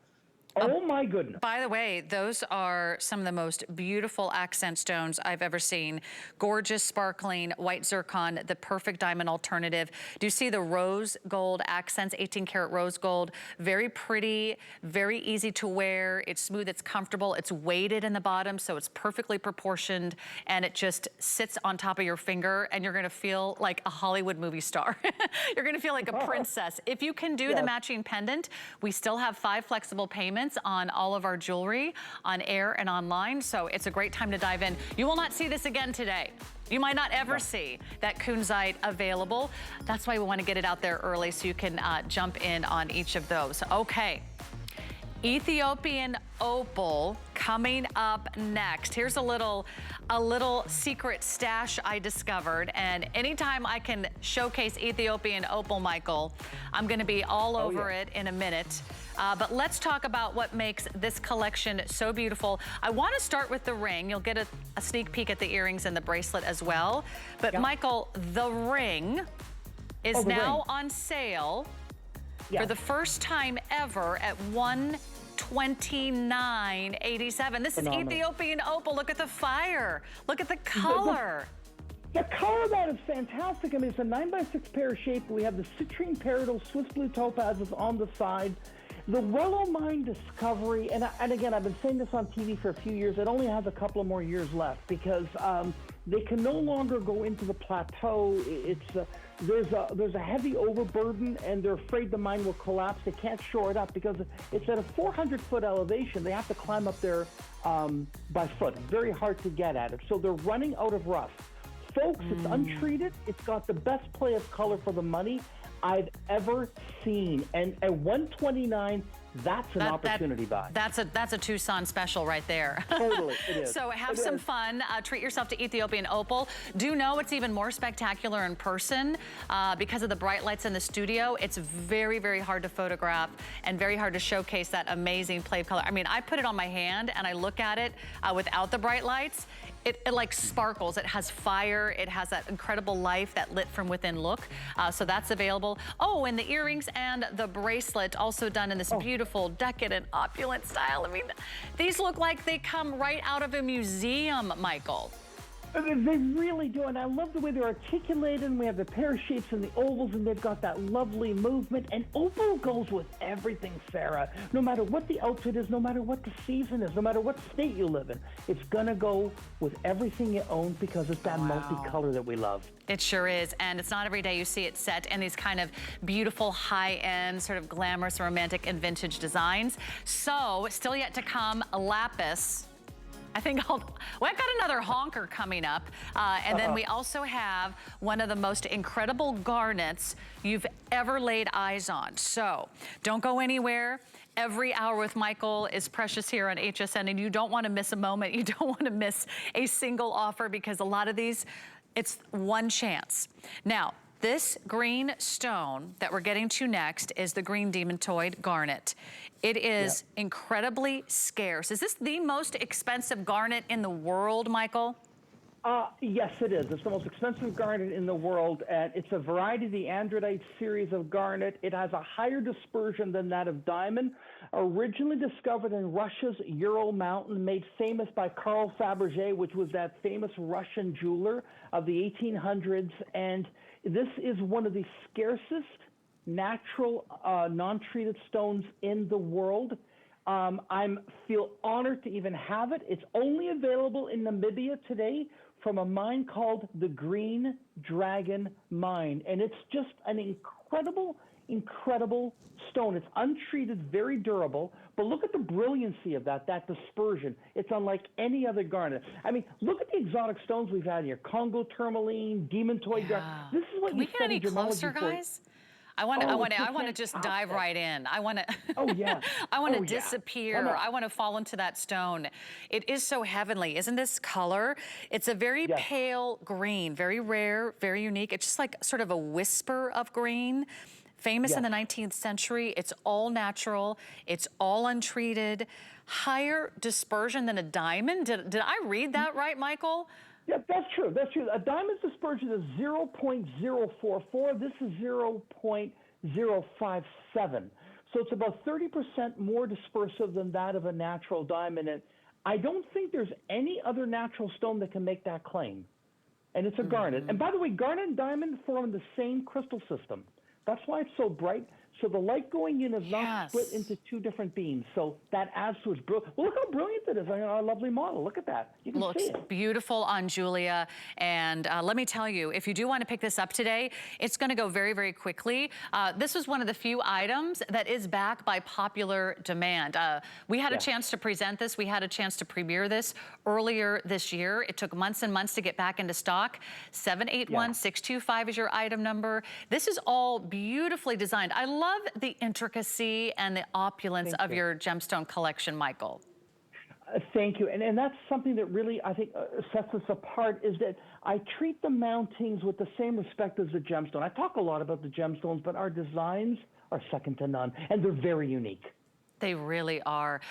Oh my goodness. By the way, those are some of the most beautiful accent stones I've ever seen. Gorgeous, sparkling, white zircon, the perfect diamond alternative. Do you see the rose gold accents, 18 karat rose gold? Very pretty, very easy to wear. It's smooth, it's comfortable, it's weighted in the bottom, so it's perfectly proportioned, and it just sits on top of your finger, and you're gonna feel like a Hollywood movie star. You're gonna feel like a princess. If you can do the matching pendant, we still have 5 flexible payments moments on all of our jewelry, on air and online, so it's a great time to dive in. You will not see this again today. You might not ever see that kunzite available. That's why we want to get it out there early so you can jump in on each of those. Okay. Ethiopian Opal coming up next. Here's a little secret stash I discovered, and anytime I can showcase Ethiopian Opal, Michael, I'm gonna be all over it in a minute. But let's talk about what makes this collection so beautiful. I wanna start with the ring. You'll get a sneak peek at the earrings and the bracelet as well. But Michael, the ring is now on sale for the first time ever at $129.87. This is Ethiopian Opal. Look at the fire. Look at the color. The color of that is fantastic. I mean, it's a 9x6 pear shape. We have the citrine peridot, Swiss blue topazes on the side. The Willow Mine Discovery, and again, I've been saying this on TV for a few years. It only has a couple of more years left because they can no longer go into the plateau. There's a heavy overburden, and they're afraid the mine will collapse. They can't shore it up because it's at a 400-foot elevation. They have to climb up there by foot. Very hard to get at it. So they're running out of rust. Folks, it's untreated. It's got the best play of color for the money I've ever seen. And at $129, that's an opportunity buy. That's a Tucson special right there. Totally, it is. So have some fun. Treat yourself to Ethiopian Opal. Do know it's even more spectacular in person because of the bright lights in the studio. It's very, very hard to photograph and very hard to showcase that amazing play of color. I mean, I put it on my hand and I look at it without the bright lights. It like sparkles. It has fire. It has that incredible life, that lit from within look. So that's available. Oh, and the earrings and the bracelet also done in this beautiful, decadent, opulent style. I mean, these look like they come right out of a museum, Michael. They really do, and I love the way they're articulated, and we have the pear shapes and the ovals, and they've got that lovely movement, and Opal goes with everything, Sarah. No matter what the outfit is, no matter what the season is, no matter what state you live in, it's gonna go with everything you own because it's that multicolor that we love. It sure is, and it's not every day you see it set in these kind of beautiful, high-end, sort of glamorous, romantic, and vintage designs. So, still yet to come, Lapis. I think I've got another honker coming up. And then we also have one of the most incredible garnets you've ever laid eyes on. So don't go anywhere. Every hour with Michael is precious here on HSN, and you don't want to miss a moment. You don't want to miss a single offer because a lot of these, it's one chance. Now, this green stone that we're getting to next is the green Demantoid garnet. It is incredibly scarce. Is this the most expensive garnet in the world, Michael? Yes, it is. It's the most expensive garnet in the world, and it's a variety of the androdite series of garnet. It has a higher dispersion than that of diamond. Originally discovered in Russia's Ural Mountain, made famous by Carl Fabergé, which was that famous Russian jeweler of the 1800s, and this is one of the scarcest natural non-treated stones in the world. I feel honored to even have it. It's only available in Namibia today from a mine called the Green Dragon Mine. And it's just an incredible, incredible stone. It's untreated, very durable. But look at the brilliancy of that dispersion. It's unlike any other garnet. I mean, look at the exotic stones we've had here. Congo Tourmaline, Demantoid garnet. This is what Can we get any closer, guys? I want to just dive right in. I want to. I want to disappear. I want to fall into that stone. It is so heavenly, isn't this color? It's a very pale green, very rare, very unique. It's just like sort of a whisper of green. Famous in the 19th century. It's all natural. It's all untreated. Higher dispersion than a diamond. Did I read that right, Michael? Yeah, that's true. That's true. A diamond's dispersion is 0.044. This is 0.057. So it's about 30% more dispersive than that of a natural diamond. And I don't think there's any other natural stone that can make that claim. And it's a garnet. And by the way, garnet and diamond form the same crystal system. That's why it's so bright, So the light going in is not split into two different beams. So that adds to its brilliance. Well, look how brilliant it is on a lovely model. Look at that. You can see it. Looks beautiful on Julia. And let me tell you, if you do want to pick this up today, it's going to go very, very quickly. This was one of the few items that is back by popular demand. We had a chance to present this. We had a chance to premiere this earlier this year. It took months and months to get back into stock. 781625 is your item number. This is all beautifully designed. I love the intricacy and the opulence of your gemstone collection, Michael. Thank you. And that's something that really, I think, sets us apart, is that I treat the mountings with the same respect as the gemstone. I talk a lot about the gemstones, but our designs are second to none, and they're very unique. They really are.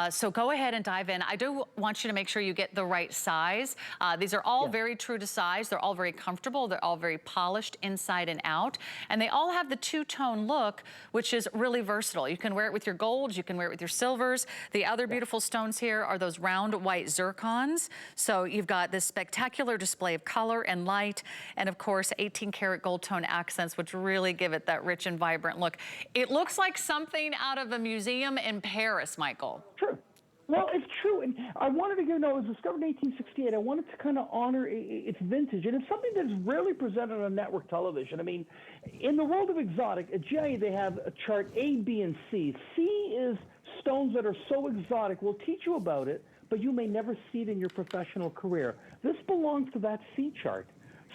So go ahead and dive in. I do want you to make sure you get the right size. These are all very true to size. They're all very comfortable. They're all very polished inside and out. And they all have the two-tone look, which is really versatile. You can wear it with your golds. You can wear it with your silvers. The other beautiful stones here are those round white zircons. So you've got this spectacular display of color and light. And of course, 18 karat gold tone accents, which really give it that rich and vibrant look. It looks like something out of a museum in Paris, Michael. True. Well, it's true. And I wanted to give, it was discovered in 1868. I wanted to kind of honor its vintage. And it's something that's rarely presented on network television. I mean, in the world of exotic, at GIA, they have a chart A, B, and C. C is stones that are so exotic. We'll teach you about it, but you may never see it in your professional career. This belongs to that C chart.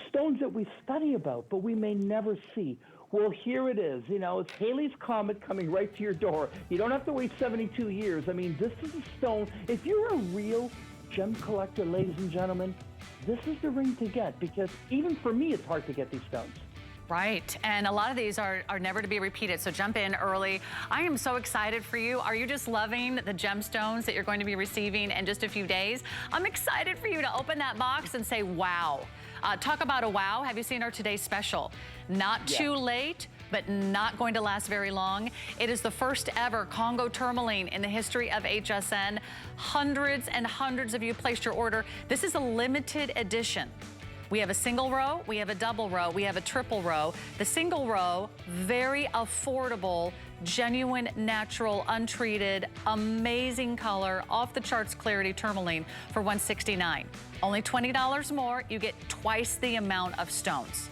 Stones that we study about, but we may never see. Well, here it is. It's Halley's Comet coming right to your door. You don't have to wait 72 years. I mean, this is a stone. If you're a real gem collector, ladies and gentlemen, this is the ring to get, because even for me, it's hard to get these stones. Right, and a lot of these are never to be repeated, so jump in early. I am so excited for you. Are you just loving the gemstones that you're going to be receiving in just a few days? I'm excited for you to open that box and say, wow. Talk about a wow. Have you seen our today's special? Not too late, but not going to last very long. It is the first ever Congo tourmaline in the history of HSN. Hundreds and hundreds of you placed your order. This is a limited edition. We have a single row, we have a double row, we have a triple row. The single row, very affordable, genuine, natural, untreated, amazing color, off the charts clarity tourmaline for $169. Only $20 more, you get twice the amount of stones.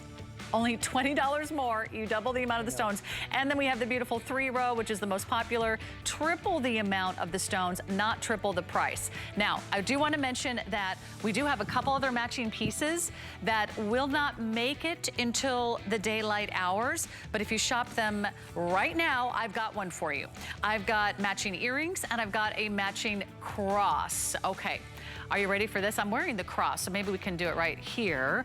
Only $20 more, you double the amount of the stones. And then we have the beautiful 3-row, which is the most popular, triple the amount of the stones, not triple the price. Now, I do want to mention that we do have a couple other matching pieces that will not make it until the daylight hours, but if you shop them right now, I've got one for you. I've got matching earrings and I've got a matching cross. Okay, are you ready for this? I'm wearing the cross, so maybe we can do it right here.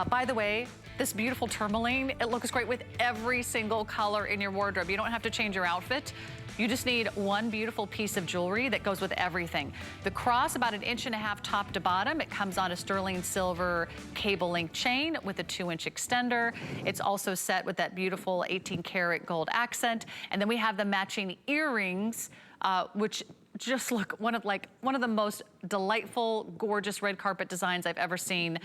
By the way, this beautiful tourmaline, it looks great with every single color in your wardrobe. You don't have to change your outfit. You just need one beautiful piece of jewelry that goes with everything. The cross, about 1.5 inches top to bottom. It comes on a sterling silver cable link chain with a 2-inch extender. It's also set with that beautiful 18 karat gold accent. And then we have the matching earrings, which just look one of the most delightful, gorgeous red carpet designs I've ever seen.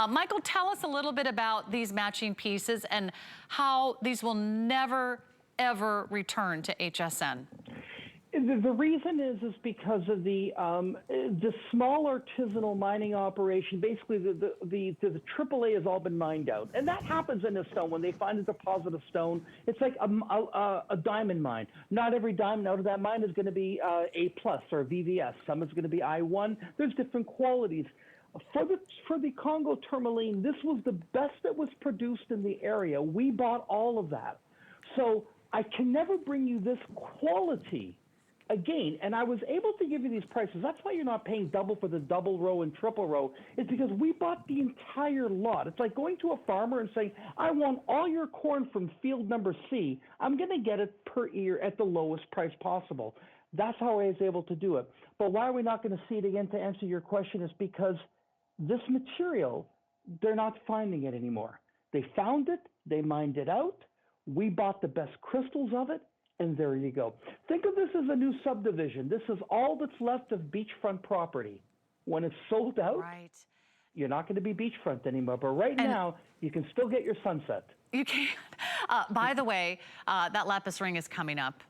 Michael, tell us a little bit about these matching pieces and how these will never, ever return to HSN. The reason is because of the small artisanal mining operation. Basically, the AAA has all been mined out, and that happens in a stone when they find a deposit of stone. It's like a diamond mine. Not every diamond out of that mine is going to be A+ or VVS. Some is going to be I1. There's different qualities. For the Congo tourmaline, this was the best that was produced in the area. We bought all of that, so I can never bring you this quality again, and I was able to give you these prices. That's why you're not paying double for the double row and triple row. It's because we bought the entire lot. It's like going to a farmer and saying, I want all your corn from field number C. I'm going to get it per ear at the lowest price possible. That's how I was able to do it. But why are we not going to see it again, to answer your question, is because this material, they're not finding it anymore. They found it. They mined it out. We bought the best crystals of it. And there you go. Think of this as a new subdivision. This is all that's left of beachfront property. When it's sold out, you're not going to be beachfront anymore. But right now, you can still get your sunset. You can. By the way, that Lapis ring is coming up.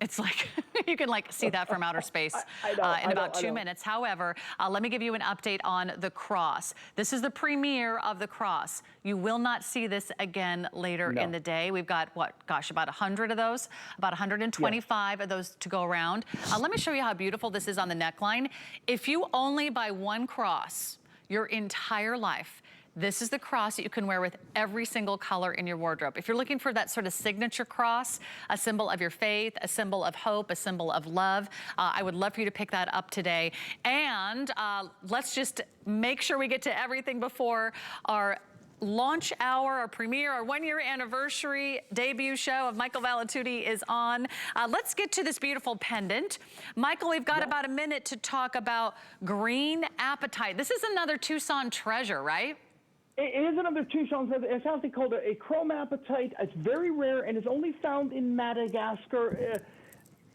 It's like, you can like see that from outer space in about 2 minutes. However, let me give you an update on the cross. This is the premiere of the cross. You will not see this again later in the day. We've got, what, gosh, about 100 of those, about 125 of those to go around. Let me show you how beautiful this is on the neckline. If you only buy one cross your entire life, this is the cross that you can wear with every single color in your wardrobe. If you're looking for that sort of signature cross, a symbol of your faith, a symbol of hope, a symbol of love, I would love for you to pick that up today. And let's just make sure we get to everything before our launch hour, our premiere, our 1-year anniversary debut show of Michael Valitutti is on. Let's get to this beautiful pendant. Michael, we've got about a minute to talk about green apatite. This is another Tucson treasure, right? It is another Tucson. It's actually called a chrome apatite. It's very rare and is only found in Madagascar.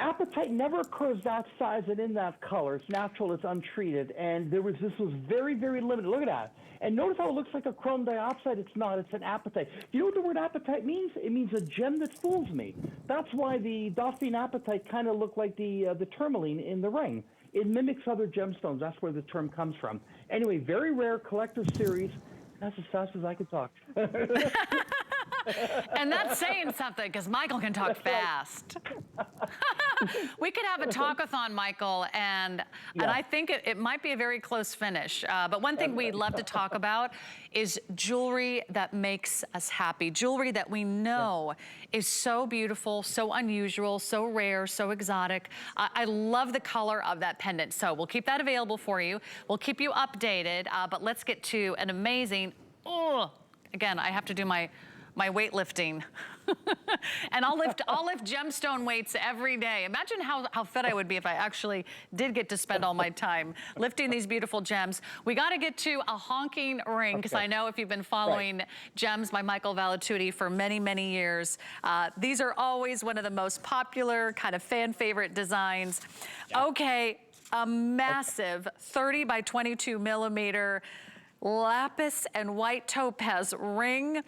Apatite never occurs that size and in that color. It's natural, it's untreated. And this was very, very limited. Look at that. And notice how it looks like a chrome diopside. It's not, it's an apatite. You know what the word apatite means? It means a gem that fools me. That's why the Dauphine apatite kind of looked like the Tourmaline in the ring. It mimics other gemstones. That's where the term comes from. Anyway, very rare collector's series. That's as fast as I can talk. And that's saying something, because Michael can talk fast. We could have a talkathon, Michael, and I think it might be a very close finish. But one thing we love to talk about is jewelry that makes us happy. Jewelry that we know is so beautiful, so unusual, so rare, so exotic. I love the color of that pendant. So we'll keep that available for you. We'll keep you updated, but let's get to an amazing, again, I have to do my weightlifting. And I'll lift gemstone weights every day. Imagine how fit I would be if I actually did get to spend all my time lifting these beautiful gems. We got to get to a honking ring, because I know if you've been following Gems by Michael Valitutti for many, many years, these are always one of the most popular kind of fan favorite designs. Okay, a massive 30 by 22 millimeter lapis and white topaz ring.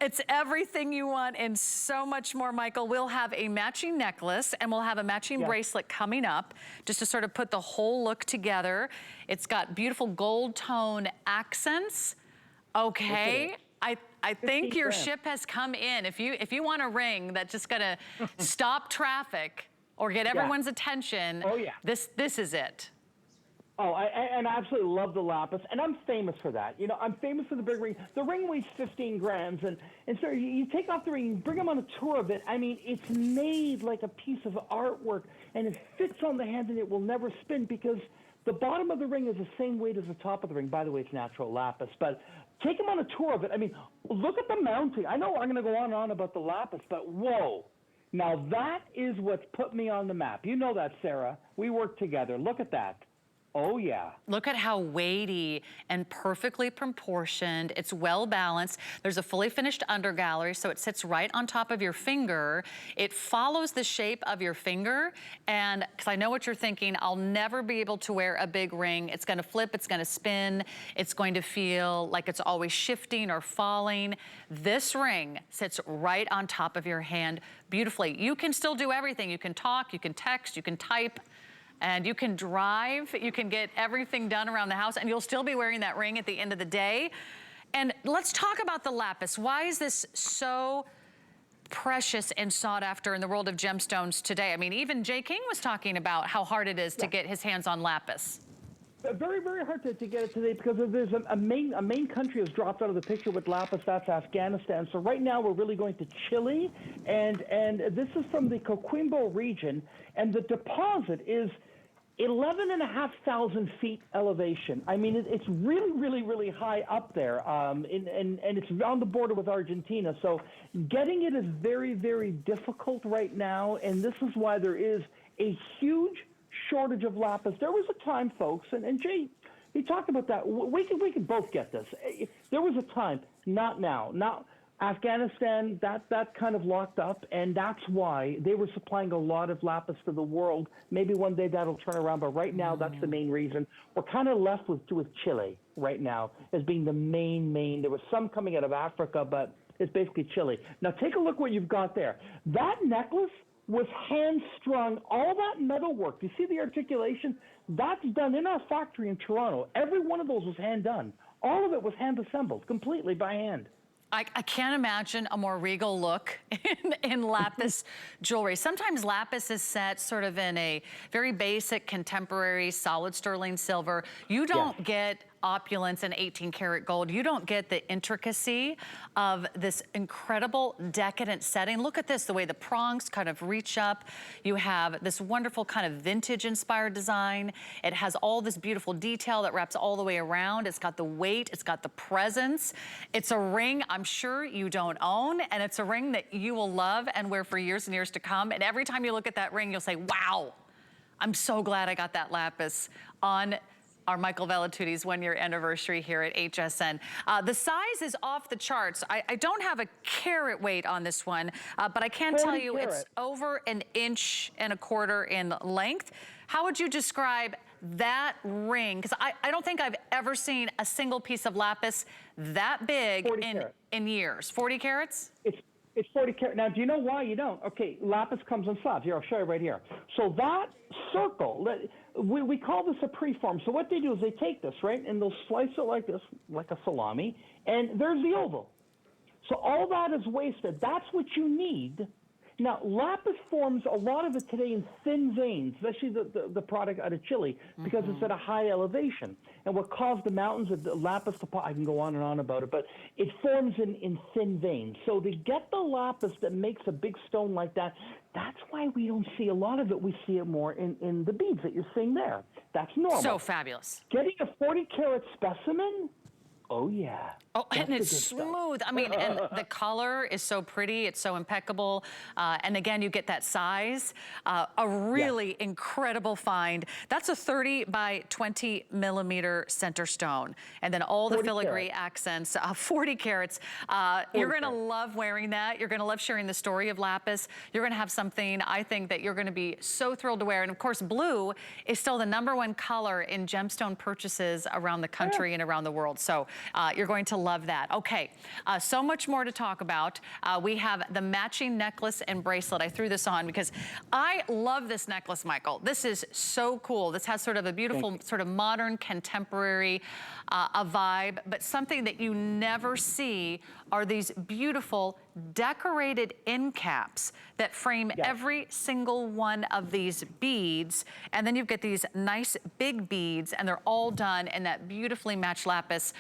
It's everything you want and so much more, Michael. We'll have a matching necklace and we'll have a matching bracelet coming up just to sort of put the whole look together. It's got beautiful gold tone accents. Okay. I think your ship has come in. If you want a ring that's just gonna stop traffic or get everyone's attention, this is it. Oh, and I absolutely love the lapis, and I'm famous for that. You know, I'm famous for the big ring. The ring weighs 15 grams, and so you take off the ring, you bring them on a tour of it. I mean, it's made like a piece of artwork, and it fits on the hand, and it will never spin because the bottom of the ring is the same weight as the top of the ring. By the way, it's natural lapis, but take them on a tour of it. I mean, look at the mounting. I know I'm going to go on and on about the lapis, but whoa. Now, that is what's put me on the map. You know that, Sarah. We work together. Look at that. Oh, yeah. Look at how weighty and perfectly proportioned. It's well balanced. There's a fully finished undergallery, so it sits right on top of your finger. It follows the shape of your finger, and because I know what you're thinking, I'll never be able to wear a big ring. It's going to flip, it's going to spin, it's going to feel like it's always shifting or falling. This ring sits right on top of your hand beautifully. You can still do everything. You can talk, you can text, you can type, and you can drive, you can get everything done around the house, and you'll still be wearing that ring at the end of the day. And let's talk about the lapis. Why is this so precious and sought after in the world of gemstones today? I mean, even Jay King was talking about how hard it is to get his hands on lapis. Very, very hard to get it today because there's a main country has dropped out of the picture with lapis. That's Afghanistan. So right now we're really going to Chile, and this is from the Coquimbo region, and the deposit is 11,500 feet elevation. I mean, it's really, really, really high up there, and it's on the border with Argentina. So getting it is very, very difficult right now, and this is why there is a huge shortage of lapis. There was a time, folks, and Jay, he talked about that. We can both get this. There was a time, not now. Now, Afghanistan, that kind of locked up, and that's why they were supplying a lot of lapis to the world. Maybe one day that'll turn around, but right now that's the main reason. We're kind of left with Chile right now as being the main. There was some coming out of Africa, but it's basically Chile. Now take a look what you've got there. That necklace was hand-strung, all that metal work. You see the articulation? That's done in our factory in Toronto. Every one of those was hand-done. All of it was hand-assembled, completely by hand. I can't imagine a more regal look in lapis jewelry. Sometimes lapis is set sort of in a very basic, contemporary, solid sterling silver. You don't get opulence in 18 karat gold. You don't get the intricacy of this incredible decadent setting. Look at this, the way the prongs kind of reach up. You have this wonderful kind of vintage inspired design. It has all this beautiful detail that wraps all the way around. It's got the weight, it's got the presence. It's a ring I'm sure you don't own, and it's a ring that you will love and wear for years and years to come. And every time you look at that ring, you'll say, wow, I'm so glad I got that lapis on our Michael Valitutti's 1-year anniversary here at HSN. The size is off the charts. I don't have a carat weight on this one, but I can tell you it's over 1.25 inches in length. How would you describe that ring? Because I don't think I've ever seen a single piece of lapis that big in years. 40 carats? It's 40 karat. Now, do you know why you don't? Okay, lapis comes in slabs. Here, I'll show you right here. So that circle, we call this a preform. So what they do is they take this, right, and they'll slice it like this, like a salami, and there's the oval. So all that is wasted. That's what you need. Now, lapis forms a lot of it today in thin veins, especially the product out of Chile, because it's at a high elevation. And what caused the mountains of the lapis, I can go on and on about it, but it forms in thin veins. So to get the lapis that makes a big stone like that, that's why we don't see a lot of it. We see it more in the beads that you're seeing there. That's normal. So fabulous. Getting a 40 karat specimen, oh yeah. Oh, and it's smooth. I mean, and the color is so pretty. It's so impeccable. And again, you get that size. A really incredible find. That's a 30 by 20 millimeter center stone. And then all the filigree accents, 40 carats. You're gonna love wearing that. You're gonna love sharing the story of lapis. You're gonna have something, I think, that you're gonna be so thrilled to wear. And of course, blue is still the #1 color in gemstone purchases around the country and around the world. So you're going to love that. Okay, so much more to talk about. We have the matching necklace and bracelet. I threw this on because I love this necklace, Michael. This is so cool. This has sort of a beautiful, sort of modern, contemporary a vibe, but something that you never see are these beautiful decorated end caps that frame every single one of these beads. And then you've got these nice big beads, and they're all done in that beautifully matched lapis.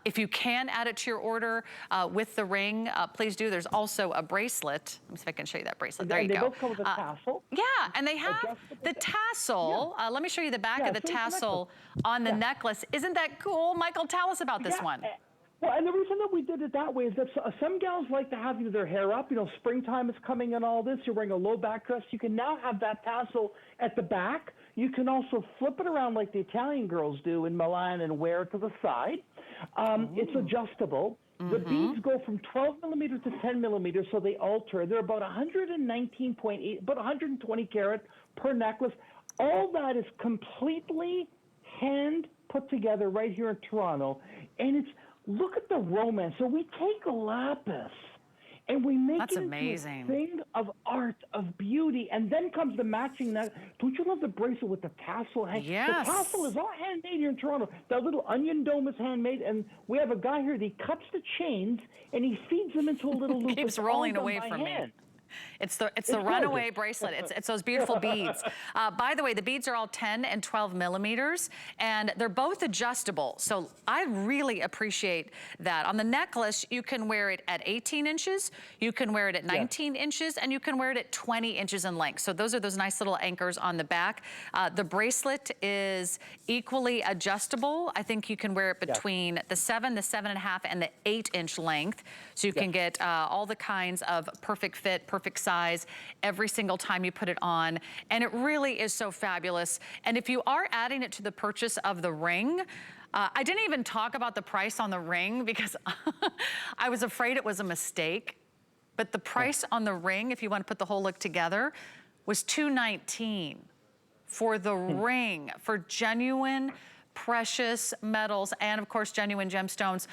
If you can add it to your order with the ring, please do. There's also a bracelet. Let me see if I can show you that bracelet. There you go. They both come with a tassel. Yeah, and they have the tassel. Let me show you the back of the tassel on the necklace. Isn't that cool? Michael, tell us about this one. Well, and the reason that we did it that way is that some gals like to have their hair up. You know, springtime is coming and all this. You're wearing a low back dress. You can now have that tassel at the back. You can also flip it around like the Italian girls do in Milan and wear it to the side. It's adjustable. The beads go from 12 millimeter to 10 millimeter, so they alter. They're about 119.8, about 120 karat per necklace. All that is completely hand put together right here in Toronto, and it's, look at the romance. So we take a lapis and we make it into a thing of art, of beauty, and then comes the matching. Don't you love the bracelet with the tassel? Yes. The tassel is all handmade here in Toronto. That little onion dome is handmade, and we have a guy here that he cuts the chains and he feeds them into a little loop. Keeps rolling away from me. It's the runaway bracelet. It's those beautiful beads. By the way, the beads are all 10 and 12 millimeters, and they're both adjustable. So I really appreciate that. On the necklace, you can wear it at 18 inches, you can wear it at 19 inches, and you can wear it at 20 inches in length. So those are those nice little anchors on the back. The bracelet is equally adjustable. I think you can wear it between the 7, the 7.5, and the 8-inch length. So you can get all the kinds of perfect fit, perfect size every single time you put it on. And it really is so fabulous. And if you are adding it to the purchase of the ring, I didn't even talk about the price on the ring because I was afraid it was a mistake. But the price on the ring, if you want to put the whole look together, was $219 for the ring, for genuine precious metals, and of course, genuine gemstones.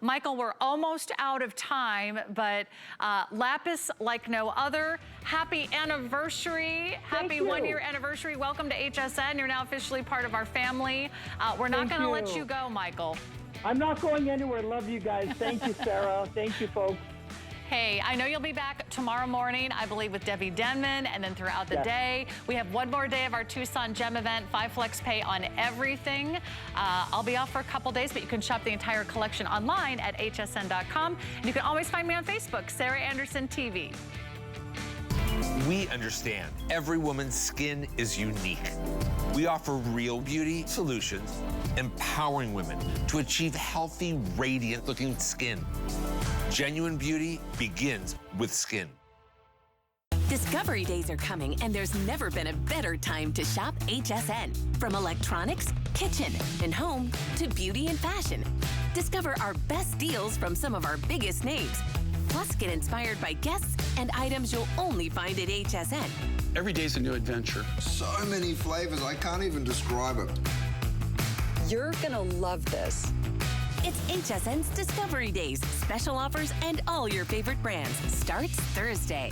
Michael, we're almost out of time, but Lapis like no other. Happy anniversary. Happy one-year anniversary. Welcome to HSN. You're now officially part of our family. We're not gonna let you go, Michael. I'm not going anywhere. Love you guys. Thank you, Sarah. Thank you, folks. Hey, I know you'll be back tomorrow morning, I believe, with Debbie Denman, and then throughout the day. We have one more day of our Tucson Gem event, 5 flex pay on everything. I'll be off for a couple days, but you can shop the entire collection online at hsn.com. And you can always find me on Facebook, Sarah Anderson TV. We understand every woman's skin is unique. We offer real beauty solutions, empowering women to achieve healthy, radiant-looking skin. Genuine beauty begins with skin. Discovery days are coming, and there's never been a better time to shop HSN. From electronics, kitchen, and home to beauty and fashion. Discover our best deals from some of our biggest names. Plus, get inspired by guests and items you'll only find at HSN. Every day's a new adventure. So many flavors, I can't even describe it. You're gonna love this. It's HSN's Discovery Days. Special offers and all your favorite brands starts Thursday.